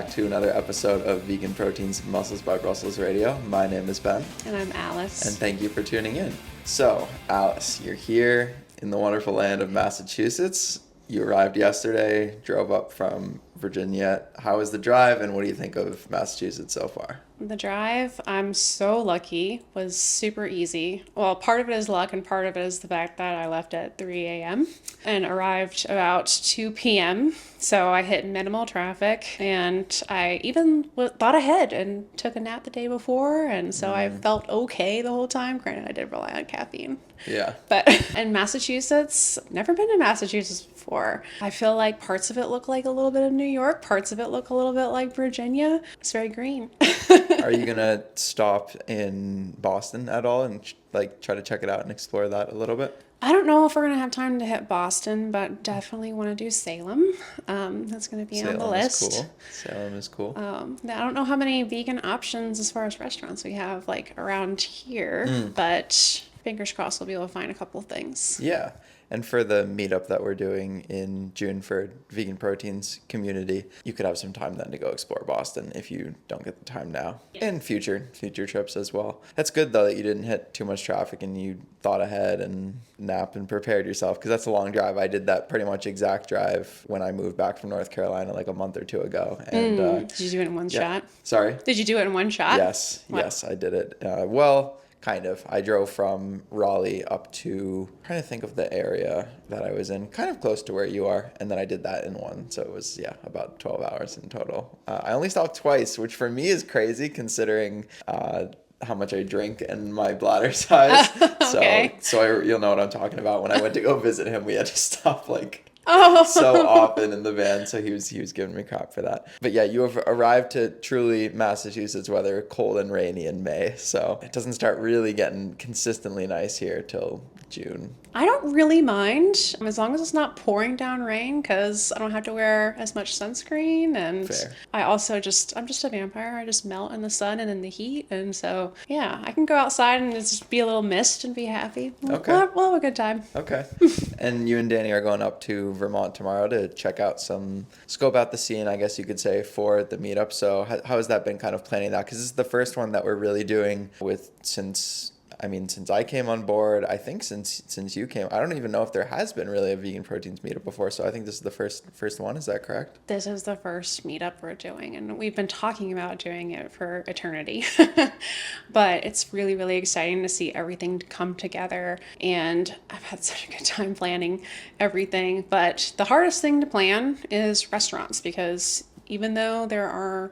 back to another episode of Vegan Proteins Muscles by Brussels Radio. My name is Ben. And I'm Alice. And thank you for tuning in. So, Alice, you're here in the wonderful land of Massachusetts. You arrived yesterday, drove up from Virginia. How was the drive, and what do you think of Massachusetts so far? The drive, I'm so lucky, was super easy. Well, part of it is luck, and part of it is the fact that I left at 3 a.m. and arrived about 2 p.m. So I hit minimal traffic, and I even thought ahead and took a nap the day before, and so I felt okay the whole time. Granted, I did rely on caffeine. Yeah. But in Massachusetts, never been to Massachusetts before. I feel like parts of it look like a little bit of New York, parts of it look a little bit like Virginia. It's very green. Are you gonna stop in Boston at all and try to check it out and explore that a little bit? I don't know if we're gonna have time to hit Boston, but definitely want to do Salem. That's gonna be on the list. Salem is cool. I don't know how many vegan options as far as restaurants we have around here, but fingers crossed we'll be able to find a couple of things. Yeah. And for the meetup that we're doing in June for Vegan Proteins community, you could have some time then to go explore Boston if you don't get the time now. Yeah. And future trips as well. That's good, though, that you didn't hit too much traffic and you thought ahead and napped and prepared yourself, because that's a long drive. I did that pretty much exact drive when I moved back from North Carolina a month or two ago. And did you do it in one shot? Sorry? Did you do it in one shot? Yes. What? Yes, I did it. Kind of. I drove from Raleigh up to, trying to think of the area that I was in, kind of close to where you are, and then I did that in one. So it was, about 12 hours in total. I only stopped twice, which for me is crazy considering how much I drink and my bladder size. Okay. So you'll know what I'm talking about. When I went to go visit him, we had to stop Oh. so often in the van, so he was giving me crap for that. But yeah, you have arrived to truly Massachusetts weather, cold and rainy in May, so it doesn't start really getting consistently nice here till June. I don't really mind as long as it's not pouring down rain, because I don't have to wear as much sunscreen, and Fair. I'm just a vampire. I just melt in the sun and in the heat, and so yeah, I can go outside and just be a little mist and be happy. Okay. We'll have a good time. Okay. And you and Danny are going up to Vermont tomorrow to check out scope out the scene, I guess you could say, for the meetup. So how has that been, kind of planning that? Because this is the first one that we're really doing since I came on board. I think since you came, I don't even know if there has been really a Vegan Proteins meetup before. So I think this is the first one. Is that correct? This is the first meetup we're doing, and we've been talking about doing it for eternity. But it's really, really exciting to see everything come together, and I've had such a good time planning everything. But the hardest thing to plan is restaurants, because even though there are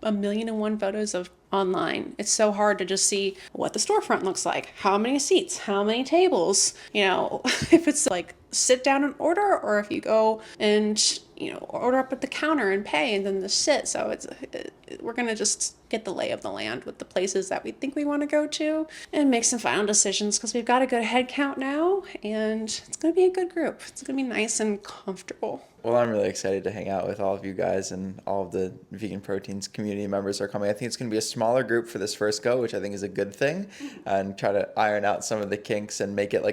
1,000,001 photos of online, it's so hard to just see what the storefront looks like, how many seats, how many tables, if it's sit down and order, or if you go and order up at the counter and pay and then sit. So we're gonna just get the lay of the land with the places that we think we want to go to and make some final decisions, because we've got a good head count now, and it's gonna be a good group. It's gonna be nice and comfortable. Well, I'm really excited to hang out with all of you guys, and all of the Vegan Proteins community members are coming. I think it's going to be a smaller group for this first go, which I think is a good thing, and try to iron out some of the kinks and make it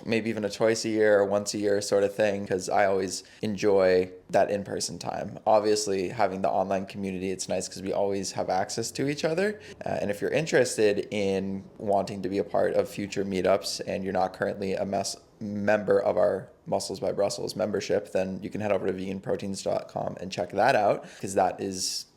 maybe even a twice a year or once a year sort of thing, because I always enjoy that in-person time. Obviously, having the online community, it's nice because we always have access to each other. And if you're interested in wanting to be a part of future meetups and you're not currently a member of our Muscles by Brussels membership, then you can head over to veganproteins.com and check that out, because that is,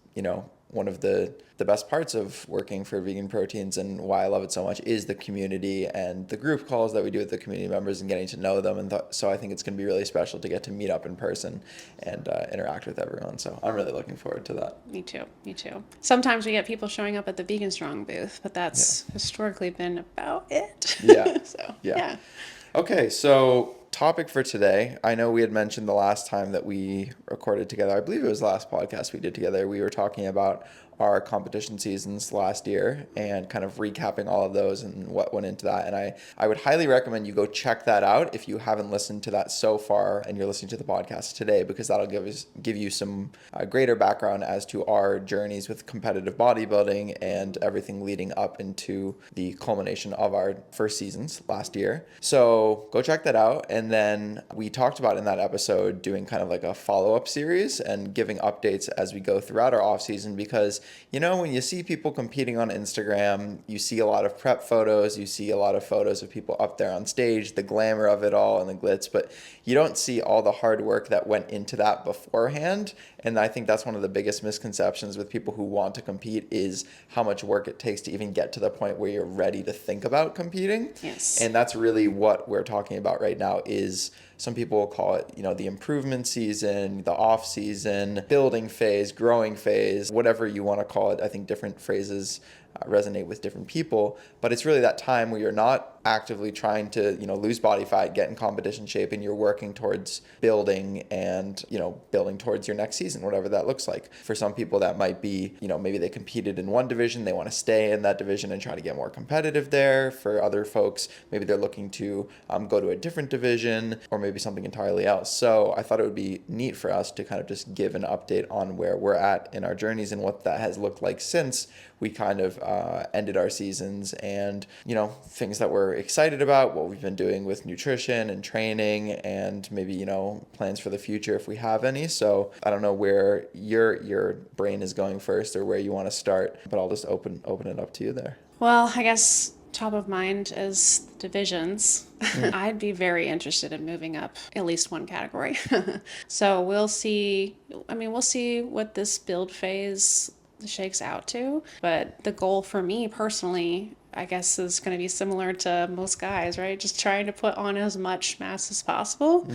one of the best parts of working for Vegan Proteins, and why I love it so much is the community and the group calls that we do with the community members and getting to know them. And so I think it's going to be really special to get to meet up in person and interact with everyone. So I'm really looking forward to that. Me too. Sometimes we get people showing up at the Vegan Strong booth, but that's historically been about it. Yeah. Yeah. Okay, so topic for today. I know we had mentioned the last time that we recorded together, I believe it was the last podcast we did together, we were talking about our competition seasons last year and kind of recapping all of those and what went into that. And I would highly recommend you go check that out if you haven't listened to that so far and you're listening to the podcast today, because that'll give you some greater background as to our journeys with competitive bodybuilding and everything leading up into the culmination of our first seasons last year. So go check that out. And then we talked about in that episode doing kind of like a follow-up series and giving updates as we go throughout our off season, because when you see people competing on Instagram, you see a lot of prep photos, you see a lot of photos of people up there on stage, the glamour of it all and the glitz, but you don't see all the hard work that went into that beforehand. And I think that's one of the biggest misconceptions with people who want to compete, is how much work it takes to even get to the point where you're ready to think about competing. Yes. And that's really what we're talking about right now. Is some people will call it, the improvement season, the off season, building phase, growing phase, whatever you want to call it. I think different phrases resonate with different people, but it's really that time where you're not actively trying to, lose body fat, get in competition shape, and you're working towards building and, building towards your next season, whatever that looks like. For some people that might be, maybe they competed in one division, they want to stay in that division and try to get more competitive there. For other folks, maybe they're looking to go to a different division or maybe something entirely else. So I thought it would be neat for us to kind of just give an update on where we're at in our journeys and what that has looked like since we kind of ended our seasons, and things that we're excited about, what we've been doing with nutrition and training, and maybe plans for the future if we have any. So I don't know where your brain is going first or where you want to start, but I'll just open it up to you there. Well, I guess top of mind is divisions. I'd be very interested in moving up at least one category. So we'll see. We'll see what this build phase shakes out to, but the goal for me personally, I guess, is going to be similar to most guys, right? Just trying to put on as much mass as possible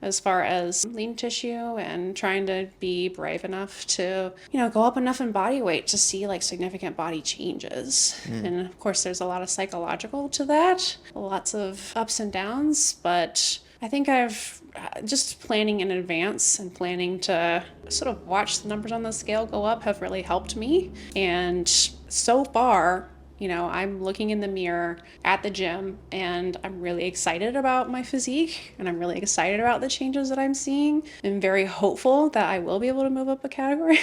as far as lean tissue, and trying to be brave enough to, go up enough in body weight to see like significant body changes. And of course, there's a lot of psychological to that, lots of ups and downs, but I think I've just planning in advance and planning to sort of watch the numbers on the scale go up have really helped me. And so far, I'm looking in the mirror at the gym and I'm really excited about my physique, and I'm really excited about the changes that I'm seeing. I'm very hopeful that I will be able to move up a category.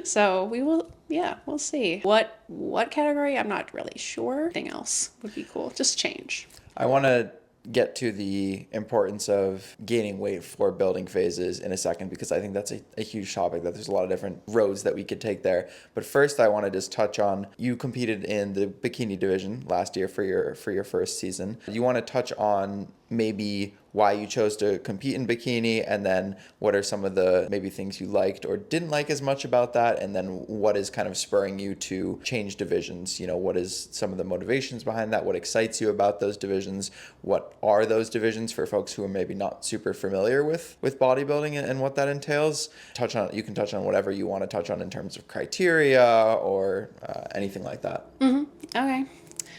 So we'll see. What category? I'm not really sure. Anything else would be cool. Just change. I want to get to the importance of gaining weight for building phases in a second, because I think that's a huge topic, that there's a lot of different roads that we could take there. But first, I want to just touch on, you competed in the bikini division last year for your first season. You want to touch on maybe why you chose to compete in bikini, and then what are some of the maybe things you liked or didn't like as much about that, and then what is kind of spurring you to change divisions? What is some of the motivations behind that? What excites you about those divisions? What are those divisions for folks who are maybe not super familiar with bodybuilding and what that entails? You can touch on whatever you want to touch on in terms of criteria or anything like that. Okay.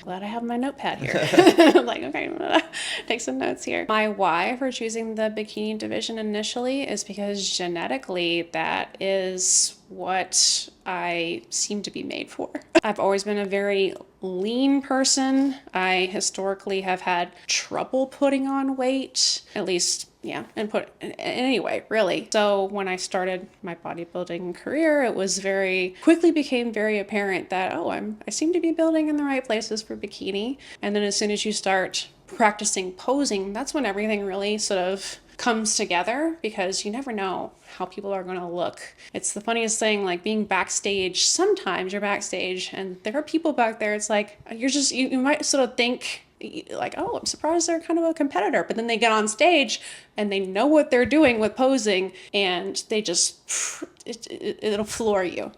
Glad I have my notepad here. I'm like, okay, I'm gonna take some notes here. My why for choosing the bikini division initially is because genetically that is what I seem to be made for. I've always been a very lean person. I historically have had trouble putting on weight, at least, anyway, really. So when I started my bodybuilding career, it was became very apparent that, I seem to be building in the right places for bikini. And then as soon as you start practicing posing, that's when everything really sort of comes together, because you never know how people are going to look. It's the funniest thing, like being backstage. Sometimes you're backstage and there are people back there. It's like, you might sort of think like, I'm surprised they're kind of a competitor, but then they get on stage and they know what they're doing with posing, and they just, it'll floor you,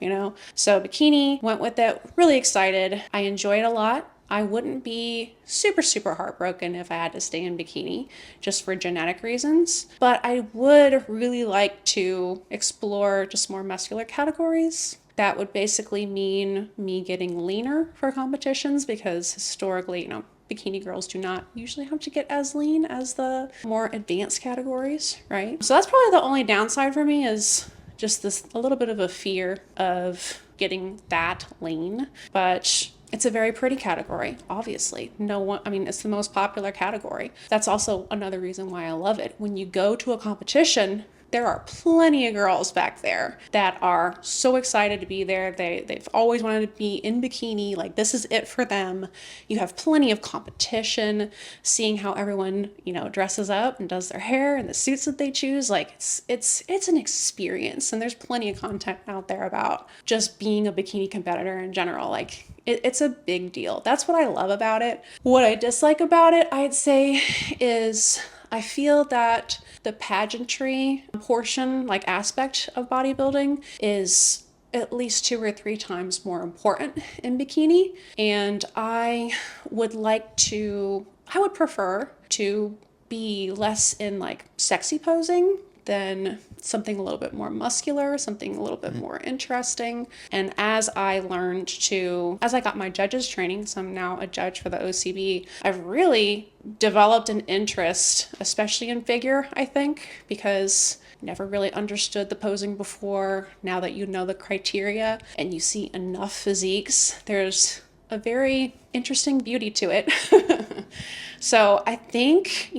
So bikini, went with it, really excited. I enjoy it a lot. I wouldn't be super, super heartbroken if I had to stay in bikini just for genetic reasons, but I would really like to explore just more muscular categories. That would basically mean me getting leaner for competitions, because historically, bikini girls do not usually have to get as lean as the more advanced categories, right? So that's probably the only downside for me, is just this a little bit of a fear of getting that lean. But it's a very pretty category, obviously. No one, I mean, it's the most popular category. That's also another reason why I love it. When you go to a competition, there are plenty of girls back there that are so excited to be there. They've always wanted to be in bikini. Like, this is it for them. You have plenty of competition, seeing how everyone, dresses up and does their hair and the suits that they choose. Like, it's an experience. And there's plenty of content out there about just being a bikini competitor in general. Like, it's a big deal. That's what I love about it. What I dislike about it, I'd say, is I feel that the pageantry portion, like aspect of bodybuilding, is at least 2 or 3 times more important in bikini. And I would prefer to be in like sexy posing than something a little bit more muscular, something a little bit more interesting. And as I got my judges training, so I'm now a judge for the OCB, I've really developed an interest, especially in figure, I think, because I never really understood the posing before. Now that you know the criteria and you see enough physiques, there's a very interesting beauty to it. So I think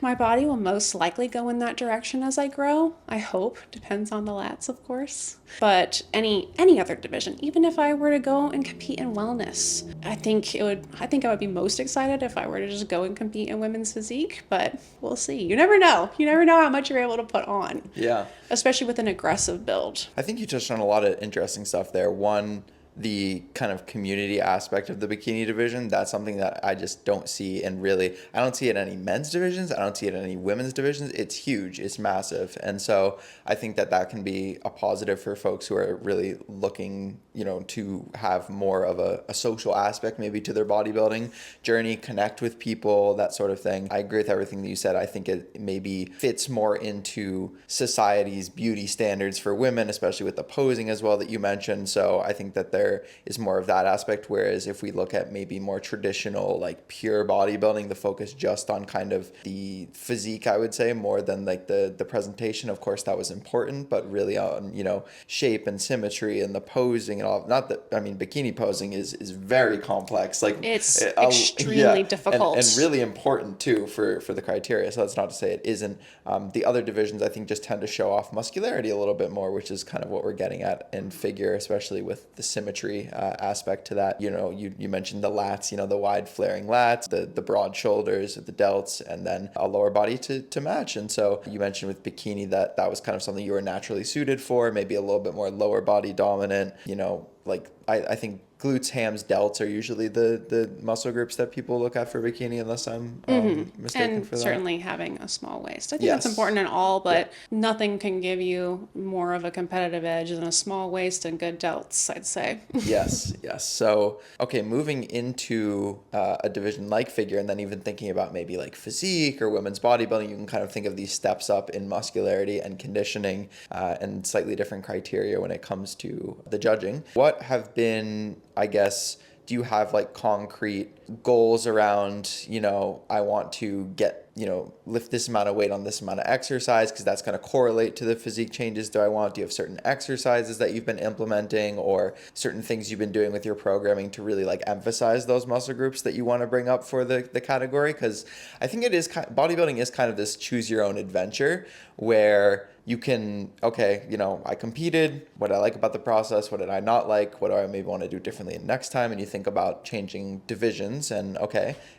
my body will most likely go in that direction as I grow. I hope. Depends on the lats, of course. But any other division, even if I were to go and compete in wellness, I think I would be most excited if I were to just go and compete in women's physique, but we'll see. You never know. You never know how much you're able to put on. Yeah. Especially with an aggressive build. I think you touched on a lot of interesting stuff there. One, the kind of community aspect of the bikini division, that's something that I just don't see. And really, I don't see it in any men's divisions. I don't see it in any women's divisions. It's huge. It's massive. And so I think that can be a positive for folks who are really looking, to have more of a social aspect maybe to their bodybuilding journey, connect with people, that sort of thing. I agree with everything that you said. I think it maybe fits more into society's beauty standards for women, especially with the posing as well that you mentioned. So I think that there is more of that aspect, whereas if we look at maybe more traditional, like pure bodybuilding, the focus just on kind of the physique, I would say, more than like the presentation. Of course, that was important, but really on, shape and symmetry and the posing and all. Not that, I mean, bikini posing is very complex. Like, it's extremely difficult. And really important too for the criteria. So that's not to say it isn't. The other divisions, I think, just tend to show off muscularity a little bit more, which is kind of what we're getting at in figure, especially with the symmetry aspect to that. You mentioned the lats, the wide flaring lats, the broad shoulders, the delts, and then a lower body to match. And so you mentioned with bikini that was kind of something you were naturally suited for, maybe a little bit more lower body dominant, like I think glutes, hams, delts are usually the muscle groups that people look at for bikini, unless I'm mistaken and for that. Certainly having a small waist. I think that's important in all, but nothing can give you more of a competitive edge than a small waist and good delts, I'd say. Yes. So, okay, moving into a division like figure, and then even thinking about maybe like physique or women's bodybuilding, you can kind of think of these steps up in muscularity and conditioning and slightly different criteria when it comes to the judging. What have been, I guess, do you have like concrete goals around, I want to get, lift this amount of weight on this amount of exercise because that's going to correlate to the physique changes do you have certain exercises that you've been implementing or certain things you've been doing with your programming to really like emphasize those muscle groups that you want to bring up for the category? Because I think bodybuilding is kind of this choose your own adventure where you can, I competed, what I like about the process, what did I not like, what do I maybe want to do differently next time, and you think about changing divisions and,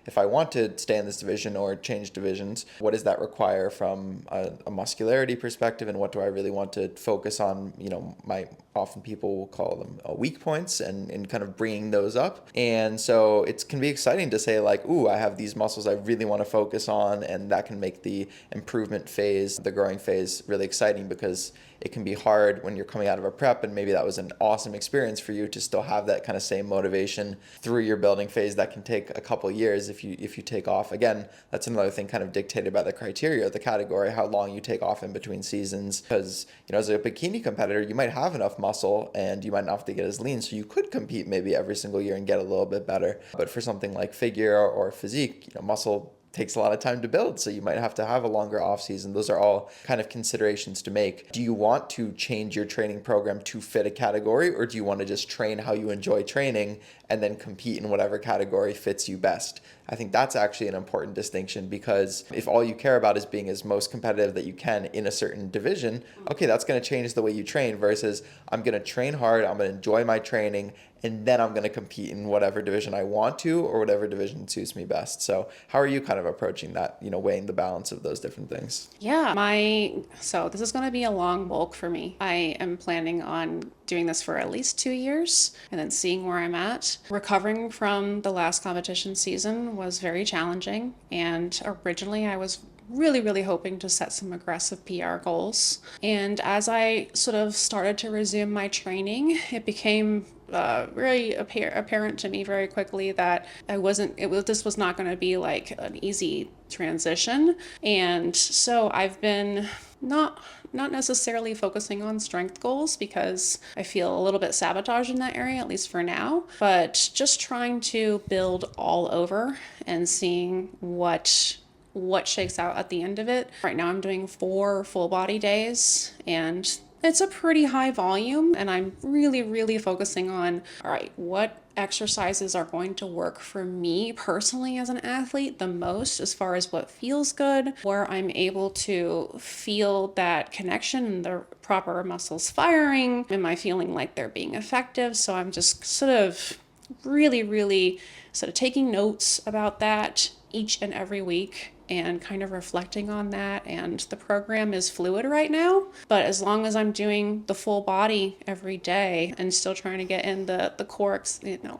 if I want to stay in this division or change divisions, what does that require from a muscularity perspective, and what do I really want to focus on, often people will call them weak points and kind of bringing those up. And so it can be exciting to say like, I have these muscles I really want to focus on, and that can make the improvement phase, the growing phase really exciting because it can be hard when you're coming out of a prep and maybe that was an awesome experience for you to still have that kind of same motivation through your building phase that can take a couple years if you take off. Again, that's another thing kind of dictated by the criteria of the category, how long you take off in between seasons. Because, as a bikini competitor, you might have enough muscle and you might not have to get as lean. So you could compete maybe every single year and get a little bit better. But for something like figure or physique, muscle takes a lot of time to build. So you might have to have a longer off season. Those are all kind of considerations to make. Do you want to change your training program to fit a category, or do you want to just train how you enjoy training and then compete in whatever category fits you best? I think that's actually an important distinction, because if all you care about is being as most competitive that you can in a certain division, okay, that's going to change the way you train versus I'm going to train hard, I'm going to enjoy my training, and then I'm going to compete in whatever division I want to or whatever division suits me best. So how are you kind of approaching that, weighing the balance of those different things? Yeah, so this is going to be a long bulk for me. I am planning on doing this for at least 2 years and then seeing where I'm at. Recovering from the last competition season was very challenging, and originally I was really hoping to set some aggressive PR goals. And as I sort of started to resume my training, it became really apparent to me very quickly that this was not going to be like an easy transition. And so I've been not necessarily focusing on strength goals, because I feel a little bit sabotaged in that area, at least for now, but just trying to build all over and seeing what shakes out at the end of it. Right now I'm doing 4 full body days, and it's a pretty high volume, and I'm really focusing on, all right, what exercises are going to work for me personally as an athlete the most, as far as what feels good, where I'm able to feel that connection and the proper muscles firing. Am I feeling like they're being effective? So I'm just sort of really sort of taking notes about that each and every week and kind of reflecting on that. And the program is fluid right now, but as long as I'm doing the full body every day and still trying to get in the core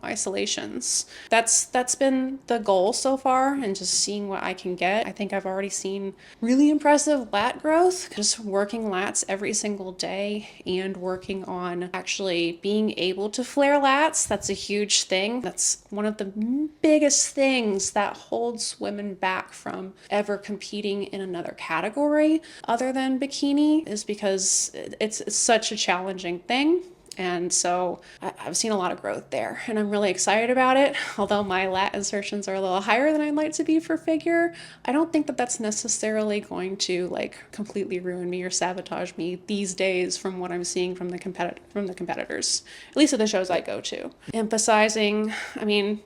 isolations, that's been the goal so far, and just seeing what I can get. I think I've already seen really impressive lat growth, just working lats every single day and working on actually being able to flare lats. That's a huge thing. That's one of the biggest things that holds women back from ever competing in another category other than bikini, is because it's such a challenging thing. And so I've seen a lot of growth there, and I'm really excited about it. Although my lat insertions are a little higher than I'd like to be for figure, I don't think that that's necessarily going to completely ruin me or sabotage me these days from what I'm seeing from the competitors, at least at the shows I go to. Emphasizing,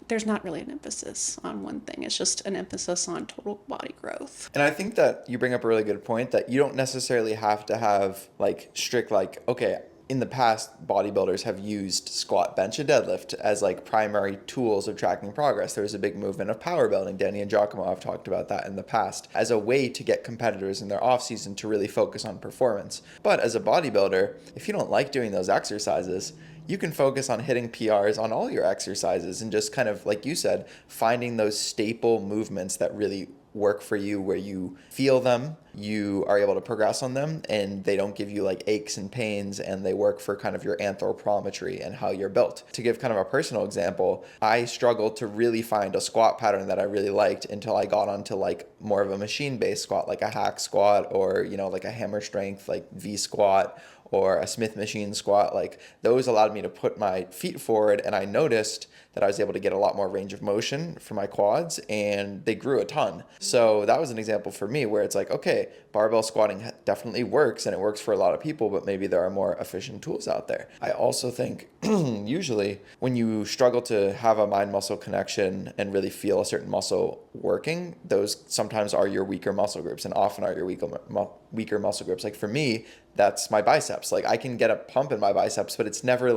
there's not really an emphasis on one thing. It's just an emphasis on total body growth. And I think that you bring up a really good point, that you don't necessarily have to have strict, okay, in the past, bodybuilders have used squat, bench, and deadlift as primary tools of tracking progress. There was a big movement of power building. Danny and 𝐬𝐿𝐫𝐿 have talked about that in the past as a way to get competitors in their off season to really focus on performance. But as a bodybuilder, if you don't like doing those exercises, you can focus on hitting PRs on all your exercises and just kind of, like you said, finding those staple movements that really work for you, where you feel them, you are able to progress on them, and they don't give you aches and pains, and they work for kind of your anthropometry and how you're built. To give kind of a personal example, I struggled to really find a squat pattern that I really liked until I got onto more of a machine-based squat, like a hack squat, or a hammer strength V squat, or a Smith machine squat. Those allowed me to put my feet forward, and I noticed that I was able to get a lot more range of motion for my quads, and they grew a ton. So that was an example for me where it's okay, barbell squatting definitely works, and it works for a lot of people, but maybe there are more efficient tools out there. I also think usually when you struggle to have a mind-muscle connection and really feel a certain muscle working, those sometimes are your weaker muscle groups, and often are your weaker muscle groups. For me, that's my biceps. I can get a pump in my biceps, but it's never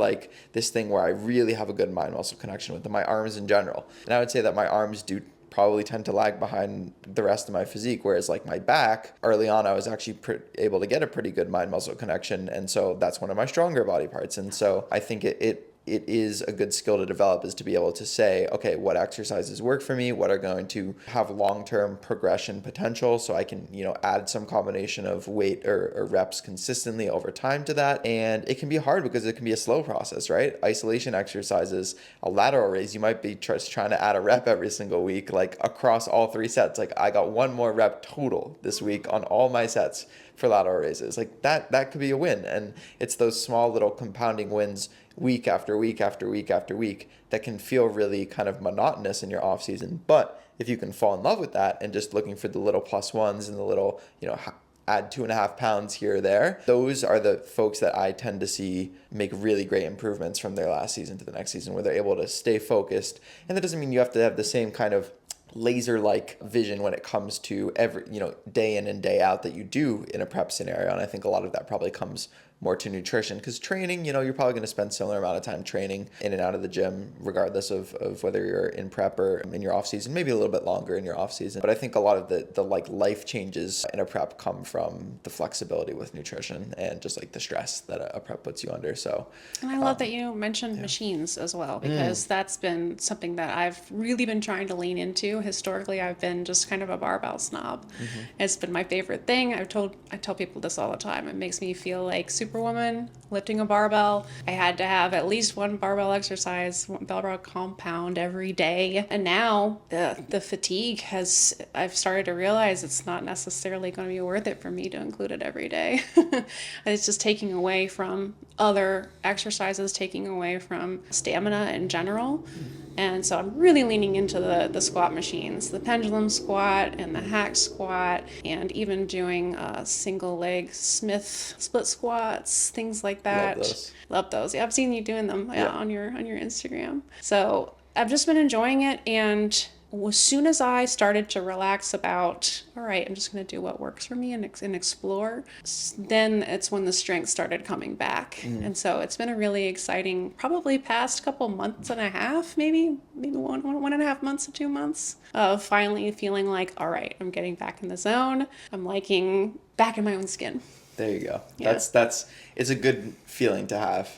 this thing where I really have a good mind-muscle connection with them. My arms in general. And I would say that my arms do probably tend to lag behind the rest of my physique, whereas my back, early on I was actually able to get a pretty good mind-muscle connection, and so that's one of my stronger body parts. And so I think it is a good skill to develop, is to be able to say, okay, what exercises work for me, what are going to have long-term progression potential, so I can, add some combination of weight or reps consistently over time to that. And it can be hard because it can be a slow process, right? Isolation exercises, a lateral raise, you might be just trying to add a rep every single week, across all 3 sets. I got 1 more rep total this week on all my sets for lateral raises. That could be a win. And it's those small little compounding wins week after week after week after week that can feel really kind of monotonous in your off season, but if you can fall in love with that and just looking for the little plus ones and the little, add 2.5 pounds here or there, those are the folks that I tend to see make really great improvements from their last season to the next season, where they're able to stay focused. And that doesn't mean you have to have the same kind of laser-like vision when it comes to every, day in and day out that you do in a prep scenario. And I think a lot of that probably comes more to nutrition, because training, you're probably going to spend similar amount of time training in and out of the gym, regardless of whether you're in prep or in your off season, maybe a little bit longer in your off season. But I think a lot of the like life changes in a prep come from the flexibility with nutrition and just like the stress that a prep puts you under. So, and I love that you mentioned machines as well, because that's been something that I've really been trying to lean into. Historically, I've been just kind of a barbell snob. It's been my favorite thing. I tell people this all the time. It makes me feel like Superwoman lifting a barbell. I had to have at least one barbell exercise, one barbell compound every day. And now the fatigue I've started to realize it's not necessarily going to be worth it for me to include it every day. It's just taking away from other exercises, taking away from stamina in general. And so I'm really leaning into the squat machines, the pendulum squat and the hack squat, and even doing single leg Smith split squats, things like that. Love those. Yeah, I've seen you doing them on your Instagram. So I've just been enjoying it, and as soon as I started to relax about, all right, I'm just going to do what works for me and explore, then it's when the strength started coming back. And so it's been a really exciting, probably past couple months and a half, maybe 1.5 months to 2 months of finally feeling like, all right, I'm getting back in the zone. I'm liking back in my own skin. There you go. Yeah. It's a good feeling to have,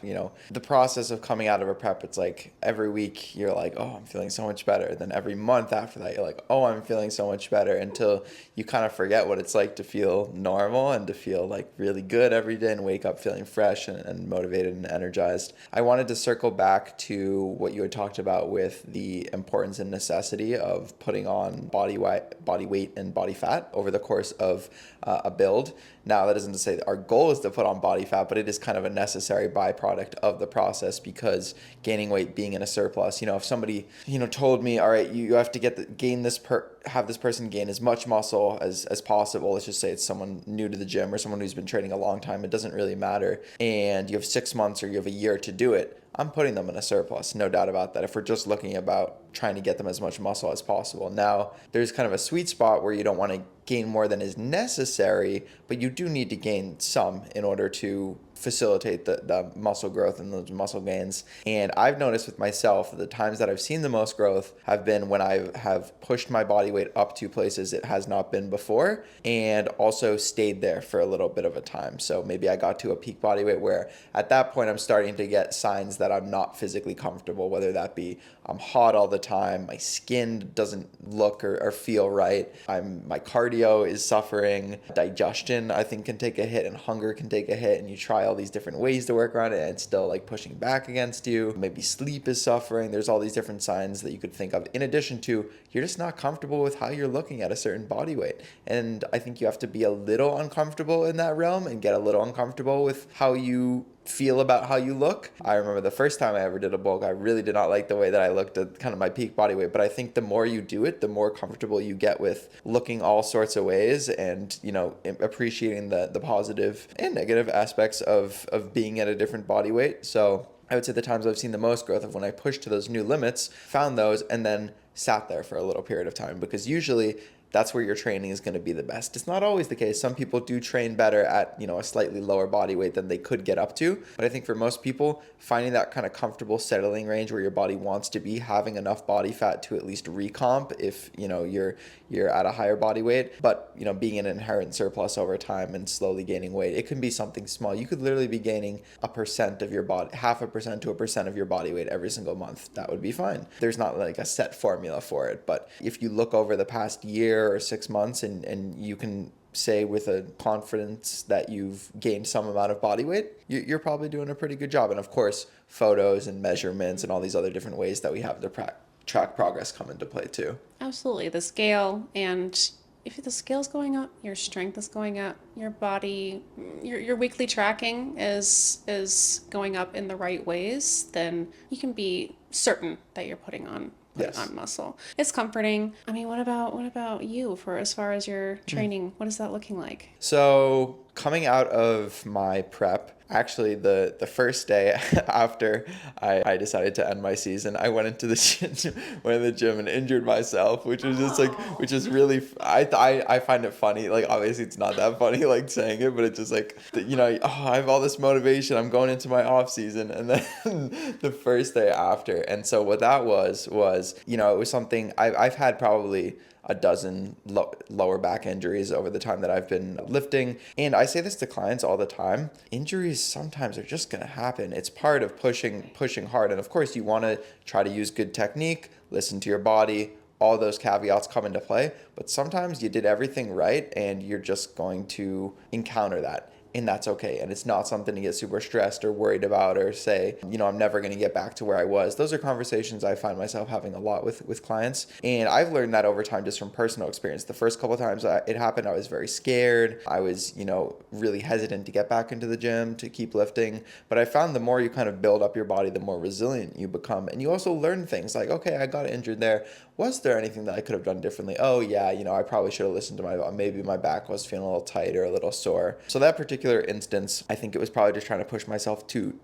the process of coming out of a prep. It's like every week you're like, oh, I'm feeling so much better. Then every month after that, you're like, oh, I'm feeling so much better, until you kind of forget what it's like to feel normal and to feel like really good every day and wake up feeling fresh and motivated and energized. I wanted to circle back to what you had talked about with the importance and necessity of putting on body weight and body fat over the course of a build. Now, that isn't to say that our goal is to put on body fat, but it is kind of a necessary byproduct of the process, because gaining weight, being in a surplus, if somebody, told me, all right, you have to have this person gain as much muscle as possible. Let's just say it's someone new to the gym or someone who's been training a long time. It doesn't really matter. And you have 6 months or you have a year to do it. I'm putting them in a surplus, no doubt about that, if we're just looking about trying to get them as much muscle as possible. Now, there's kind of a sweet spot where you don't want to gain more than is necessary, but you do need to gain some in order to facilitate the muscle growth and those muscle gains. And I've noticed with myself, the times that I've seen the most growth have been when I have pushed my body weight up to places it has not been before, and also stayed there for a little bit of a time. So maybe I got to a peak body weight where at that point I'm starting to get signs that I'm not physically comfortable, whether that be I'm hot all the time, my skin doesn't look or feel right, my cardio is suffering, digestion I think can take a hit, and hunger can take a hit, and you try all these different ways to work around it and it's still like pushing back against you. Maybe sleep is suffering. There's all these different signs that you could think of, in addition to you're just not comfortable with how you're looking at a certain body weight. And I think you have to be a little uncomfortable in that realm and get a little uncomfortable with how you feel about how you look. I remember the first time I ever did a bulk, I really did not like the way that I looked at kind of my peak body weight. But I think the more you do it, the more comfortable you get with looking all sorts of ways, and appreciating the positive and negative aspects of being at a different body weight. So I would say the times I've seen the most growth of when I pushed to those new limits, found those, and then sat there for a little period of time, because usually that's where your training is going to be the best. It's not always the case. Some people do train better at, a slightly lower body weight than they could get up to. But I think for most people, finding that kind of comfortable settling range where your body wants to be, having enough body fat to at least recomp if, you're at a higher body weight, but, being in an inherent surplus over time and slowly gaining weight, it can be something small. You could literally be gaining 1% of your body, 0.5% to 1% of your body weight every single month. That would be fine. There's not like a set formula for it. But if you look over the past year or 6 months and you can say with a confidence that you've gained some amount of body weight, you're probably doing a pretty good job. And of course, photos and measurements and all these other different ways that we have to track progress come into play too. Absolutely. The scale, and if the scale's going up, your strength is going up, your body, your weekly tracking is going up in the right ways, then you can be certain that you're putting on putting Yes. on muscle. It's comforting. I mean, what about you for as far as your training? What is that looking like? So coming out of my prep, actually the first day after I decided to end my season, I went into the gym, and injured myself, which was just like, which is really, I find it funny. Like, obviously it's not that funny, like saying it, but it's just like, I have all this motivation. I'm going into my off season. And then the first day after. And so what that was, it was something I've had probably a dozen lower back injuries over the time that I've been lifting. And I say this to clients all the time. Injuries sometimes are just going to happen. It's part of pushing hard. And of course, you want to try to use good technique, listen to your body. All those caveats come into play. But sometimes you did everything right and you're just going to encounter that. And that's okay. And it's not something to get super stressed or worried about or say, I'm never going to get back to where I was. Those are conversations I find myself having a lot with clients. And I've learned that over time just from personal experience. The first couple of times it happened, I was very scared. I was, really hesitant to get back into the gym, to keep lifting. But I found the more you kind of build up your body, the more resilient you become. And you also learn things like, okay, I got injured there. Was there anything that I could have done differently? Oh yeah, I probably should have listened to maybe my back was feeling a little tight or a little sore. So that particular instance, I think it was probably just trying to push myself too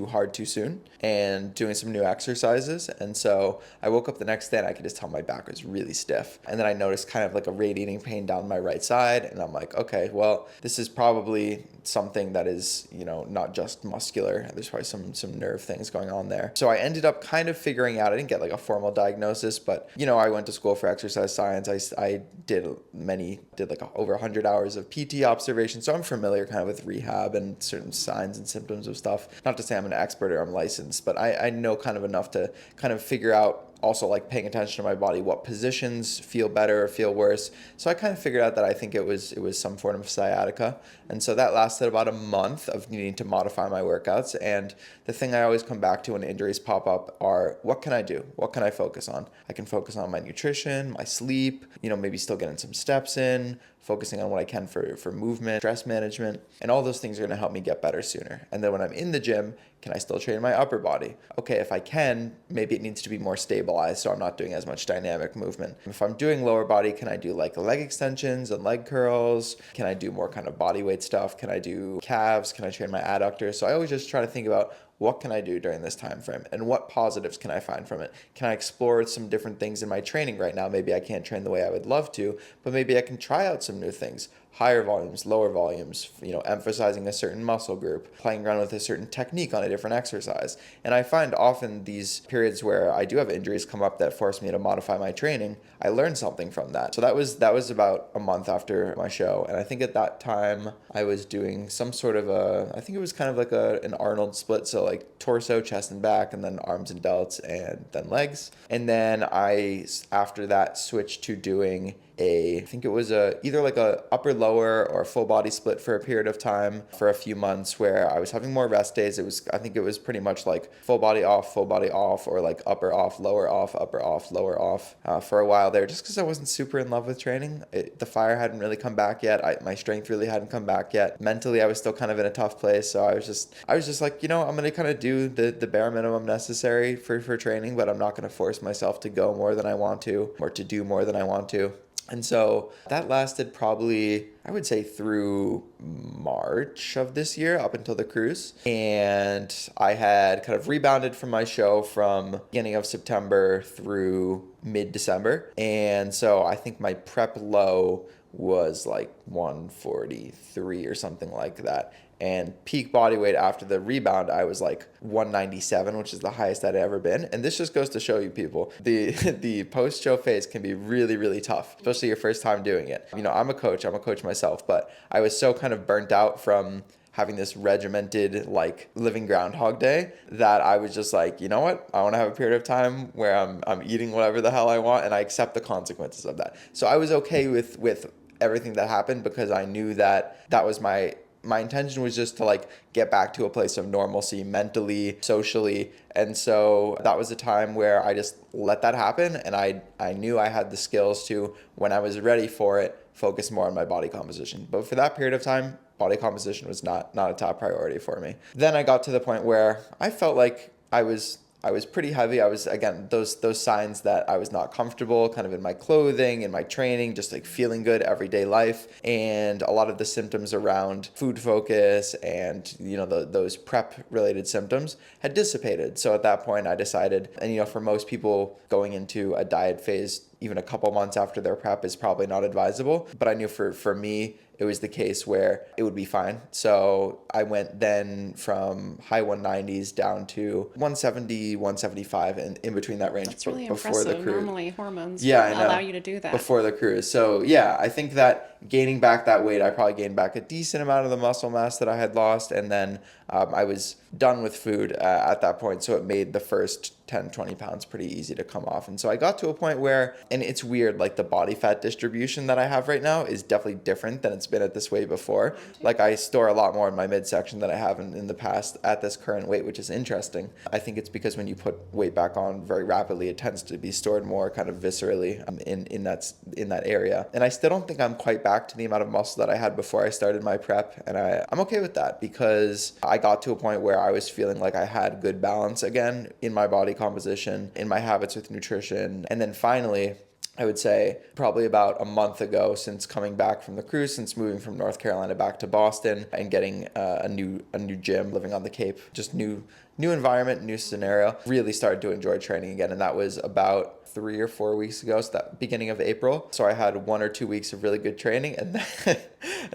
hard too soon and doing some new exercises. And so I woke up the next day and I could just tell my back was really stiff. And then I noticed kind of like a radiating pain down my right side. And I'm like, okay, well, this is probably something that is, not just muscular. There's probably some nerve things going on there. So I ended up kind of figuring out, I didn't get like a formal diagnosis, but, I went to school for exercise science. I did like over 100 hours of PT observation. So I'm familiar kind of with rehab and certain signs and symptoms of stuff. Not to say I'm an expert or I'm licensed, but I know kind of enough to kind of figure out, also like paying attention to my body, what positions feel better or feel worse. So I kind of figured out that I think it was some form of sciatica. And so that lasted about a month of needing to modify my workouts. And the thing I always come back to when injuries pop up are, what can I do? What can I focus on? I can focus on my nutrition, my sleep, maybe still getting some steps in, focusing on what I can for movement, stress management, and all those things are going to help me get better sooner. And then when I'm in the gym, can I still train my upper body? Okay, if I can, maybe it needs to be more stabilized so I'm not doing as much dynamic movement. If I'm doing lower body, can I do like leg extensions and leg curls? Can I do more kind of body weight stuff? Can I do calves? Can I train my adductors? So I always just try to think about, what can I do during this time frame and what positives can I find from it? Can I explore some different things in my training right now? Maybe I can't train the way I would love to, but maybe I can try out some new things. Higher volumes, lower volumes, emphasizing a certain muscle group, playing around with a certain technique on a different exercise. And I find often these periods where I do have injuries come up that force me to modify my training, I learned something from that. So that was about a month after my show. And I think at that time I was doing some sort of I think it was kind of like an Arnold split. So like torso, chest and back, and then arms and delts, and then legs. And then after that, switched to doing I think it was either like a upper lower or a full body split for a period of time for a few months where I was having more rest days. I think it was pretty much like full body off, or like upper off, lower off, upper off, lower off for a while there, just because I wasn't super in love with training. The fire hadn't really come back yet. My strength really hadn't come back yet. Mentally, I was still kind of in a tough place. So I was just like, I'm going to kind of do the bare minimum necessary for training, but I'm not going to force myself to go more than I want to or to do more than I want to. And so that lasted probably, I would say, through March of this year up until the cruise. And I had kind of rebounded from my show from beginning of September through mid-December. And so I think my prep low was like 143 or something like that. And peak body weight after the rebound, I was like 197, which is the highest I'd ever been. And this just goes to show you people, the post-show phase can be really, really tough, especially your first time doing it. I'm a coach myself, but I was so kind of burnt out from having this regimented, like, living Groundhog Day that I was just like, you know what? I want to have a period of time where I'm eating whatever the hell I want, and I accept the consequences of that. So I was okay with everything that happened because I knew that was my intention was just to like get back to a place of normalcy mentally, socially. And so that was a time where I just let that happen. And I knew I had the skills to, when I was ready for it, focus more on my body composition. But for that period of time, body composition was not a top priority for me. Then I got to the point where I felt like I was I was pretty heavy. I was, again, those signs that I was not comfortable kind of in my clothing, in my training, just like feeling good everyday life. And a lot of the symptoms around food focus and, those prep related symptoms had dissipated. So at that point I decided, and for most people going into a diet phase, even a couple months after their prep is probably not advisable. But I knew for me, it was the case where it would be fine. So I went then from high 190s down to 170, 175, and in between that range. That's really before the impressive. cruise. Normally hormones Yeah, will I know. allow you to do that. Before the cruise. So yeah, I think that gaining back that weight, I probably gained back a decent amount of the muscle mass that I had lost. And then I was done with food at that point. So it made the first 10, 20 pounds pretty easy to come off. And so I got to a point where, and it's weird, like the body fat distribution that I have right now is definitely different than it's been at this weight before. Like I store a lot more in my midsection than I have in the past at this current weight, which is interesting. I think it's because when you put weight back on very rapidly, it tends to be stored more kind of viscerally in that area. And I still don't think I'm quite back to the amount of muscle that I had before I started my prep. And I'm okay with that because I got to a point where I was feeling like I had good balance again in my body composition, in my habits with nutrition. And then finally, I would say probably about a month ago, since coming back from the cruise, since moving from North Carolina back to Boston and getting a new gym, living on the Cape, just new environment, new scenario, really started to enjoy training again. And that was about 3 or 4 weeks ago, so that beginning of April. So I had 1 or 2 weeks of really good training, and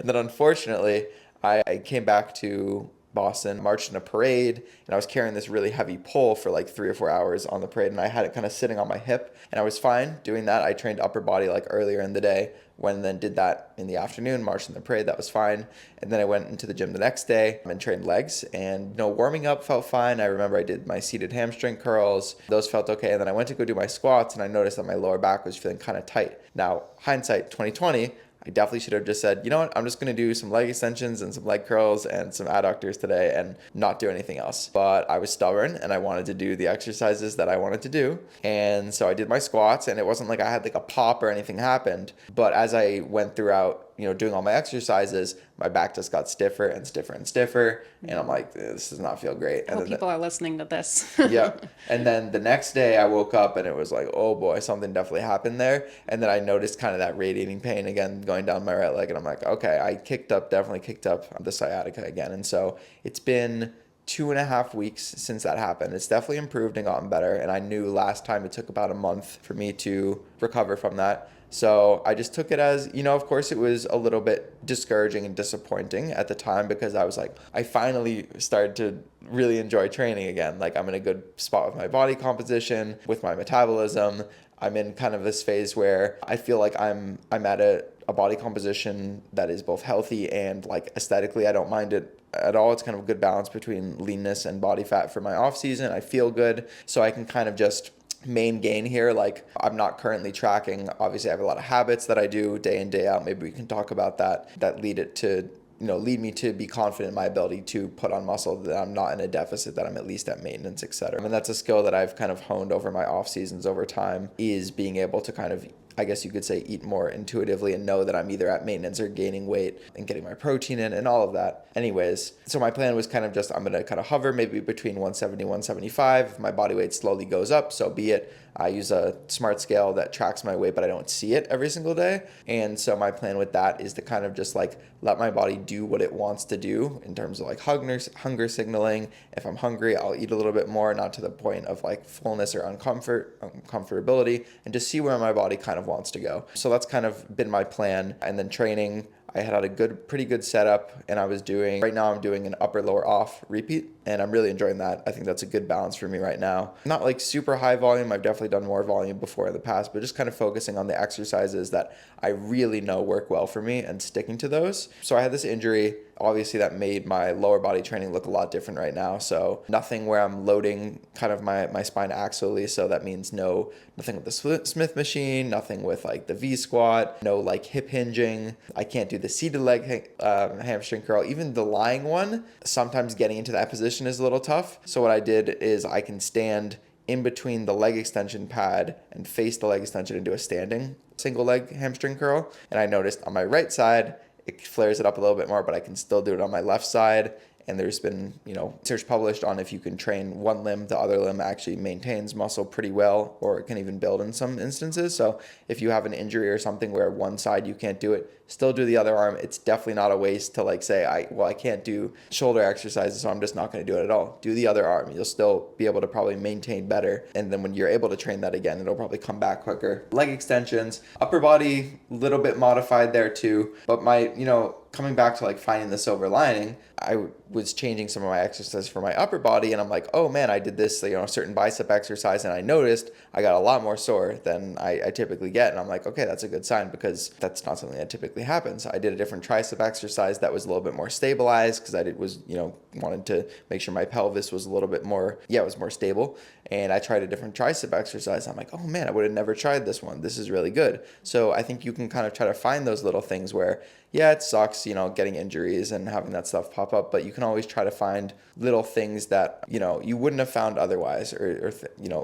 then unfortunately I came back to Boston, marched in a parade, and I was carrying this really heavy pole for like 3 or 4 hours on the parade, and I had it kind of sitting on my hip, and I was fine doing that. I trained upper body like earlier in the day, then did that in the afternoon, marched in the parade, that was fine. And then I went into the gym the next day and trained legs, and warming up felt fine. I remember I did my seated hamstring curls, those felt okay. And then I went to go do my squats, and I noticed that my lower back was feeling kind of tight. Now, hindsight 2020, I definitely should have just said, you know what, I'm just going to do some leg extensions and some leg curls and some adductors today and not do anything else. But I was stubborn and I wanted to do the exercises that I wanted to do. And so I did my squats, and it wasn't like I had like a pop or anything happened. But as I went throughout, doing all my exercises, my back just got stiffer and stiffer and stiffer. And I'm like, this does not feel great. I hope people are listening to this. Yeah. And then the next day I woke up and it was like, oh boy, something definitely happened there. And then I noticed kind of that radiating pain again going down my right leg. And I'm like, okay, I definitely kicked up the sciatica again. And so it's been 2.5 weeks since that happened. It's definitely improved and gotten better. And I knew last time it took about a month for me to recover from that. So I just took it as, of course it was a little bit discouraging and disappointing at the time, because I was like, I finally started to really enjoy training again. Like I'm in a good spot with my body composition, with my metabolism. I'm in kind of this phase where I feel like I'm at a body composition that is both healthy and like aesthetically, I don't mind it at all. It's kind of a good balance between leanness and body fat for my off season. I feel good. So I can kind of just main gain here. Like I'm not currently tracking. Obviously I have a lot of habits that I do day in, day out. Maybe we can talk about that lead me to be confident in my ability to put on muscle, that I'm not in a deficit, that I'm at least at maintenance, etc. And that's a skill that I've kind of honed over my off seasons over time, is being able to kind of, I guess you could say, eat more intuitively and know that I'm either at maintenance or gaining weight and getting my protein in and all of that. Anyways, so my plan was kind of just, I'm going to kind of hover maybe between 170, 175. If my body weight slowly goes up, so be it. I use a smart scale that tracks my weight, but I don't see it every single day. And so my plan with that is to kind of just like let my body do what it wants to do in terms of like hunger signaling. If I'm hungry, I'll eat a little bit more, not to the point of like fullness or uncomfortability, and just see where my body kind of wants to go. So that's kind of been my plan. And then training, I had a pretty good setup, and right now I'm doing an upper lower off repeat, and I'm really enjoying that. I think that's a good balance for me right now. Not like super high volume. I've definitely done more volume before in the past, but just kind of focusing on the exercises that I really know work well for me and sticking to those. So I had this injury, obviously, that made my lower body training look a lot different right now. So nothing where I'm loading kind of my spine axially. So that means nothing with the Smith machine, nothing with like the V squat, no like hip hinging. I can't do the seated leg hamstring curl. Even the lying one, sometimes getting into that position is a little tough. So what I did is I can stand in between the leg extension pad and face the leg extension and do a standing single leg hamstring curl. And I noticed on my right side, it flares it up a little bit more, but I can still do it on my left side. And there's been, research published on if you can train one limb, the other limb actually maintains muscle pretty well, or it can even build in some instances. So if you have an injury or something where one side you can't do it, still do the other arm. It's definitely not a waste to like say, I can't do shoulder exercises, so I'm just not going to do it at all. Do the other arm. You'll still be able to probably maintain better. And then when you're able to train that again, it'll probably come back quicker. Leg extensions, upper body, a little bit modified there too. But coming back to like finding the silver lining, I was changing some of my exercises for my upper body, and I'm like, oh man, I did this, a certain bicep exercise, and I noticed I got a lot more sore than I typically get. And I'm like, okay, that's a good sign, because that's not something that typically happens. I did a different tricep exercise that was a little bit more stabilized, because wanted to make sure my pelvis was a little bit more, it was more stable. And I tried a different tricep exercise. I'm like, oh man, I would have never tried this one. This is really good. So I think you can kind of try to find those little things where, it sucks, getting injuries and having that stuff pop up, but you can always try to find little things that, you wouldn't have found otherwise, or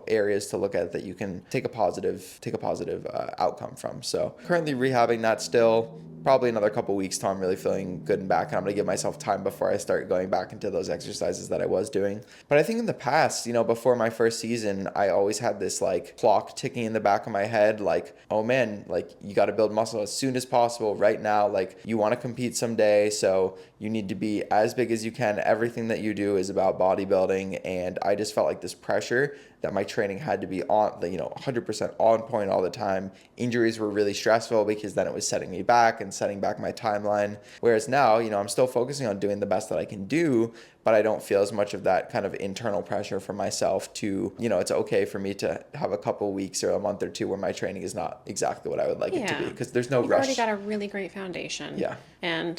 areas to look at that you can take a positive outcome from. So currently rehabbing that still. Probably another couple weeks till I'm really feeling good and back, and I'm going to give myself time before I start going back into those exercises that I was doing. But I think in the past, before my first season, I always had this like clock ticking in the back of my head, like, oh man, like you got to build muscle as soon as possible right now. Like you want to compete someday, so you need to be as big as you can. Everything that you do is about bodybuilding, and I just felt like this pressure that my training had to be on, 100% on point all the time. Injuries were really stressful because then it was setting me back and setting back my timeline. Whereas now, I'm still focusing on doing the best that I can do, but I don't feel as much of that kind of internal pressure for myself to, it's okay for me to have a couple weeks or a month or two where my training is not exactly what I would like it to be, because there's no You've rush. already got a really great foundation. Yeah. And